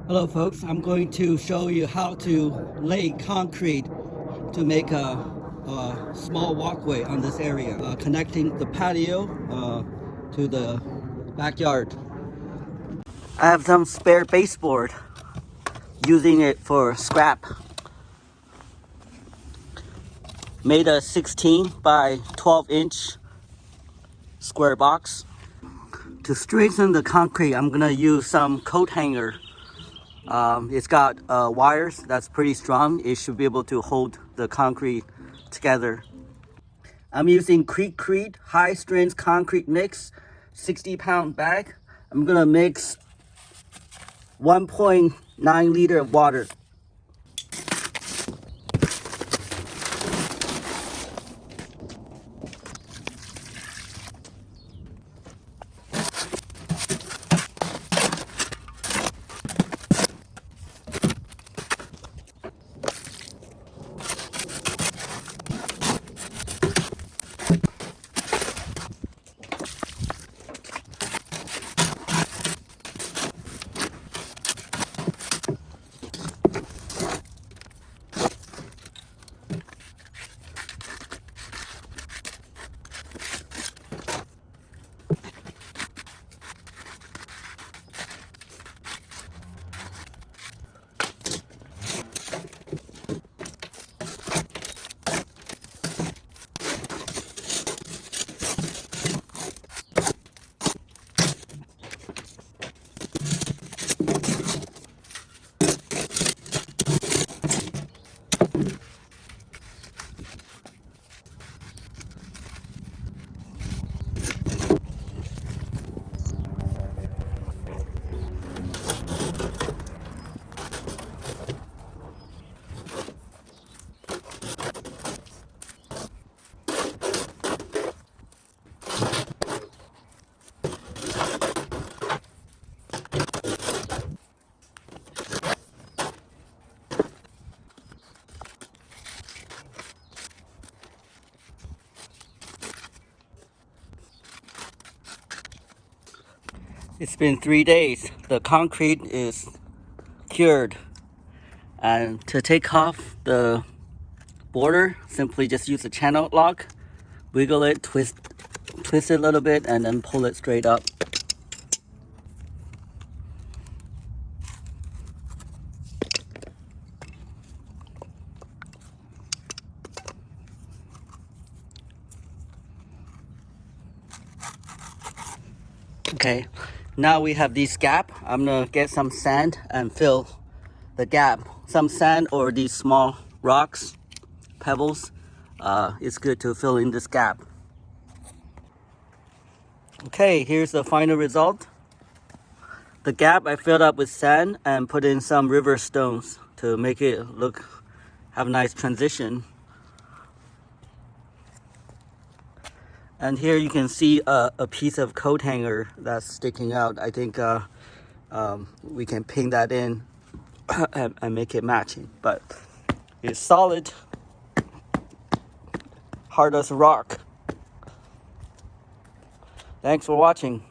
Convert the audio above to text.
Hello folks, I'm going to show you how to lay concrete to make a small walkway on this area, connecting the patio to the backyard. I have some spare baseboard, using it for scrap. Made a 16 by 12 inch square box. To strengthen the concrete, I'm gonna use some coat hanger. It's got wires that's pretty strong. It should be able to hold the concrete together. I'm using Quikrete high strength concrete mix, 60-pound bag. I'm gonna mix 1.9 liter of water. It's been 3 days. The concrete is cured. And to take off the border, simply just use a channel lock, wiggle it, twist it a little bit, and then pull it straight up. Okay, now we have this gap. I'm gonna get some sand and fill the gap. Some sand or these small rocks, pebbles, it's good to fill in this gap. Okay, here's the final result. The gap I filled up with sand and put in some river stones to make it have a nice transition. And here you can see a piece of coat hanger that's sticking out. I think we can pin that in and make it matching. But it's solid, hard as a rock. Thanks for watching.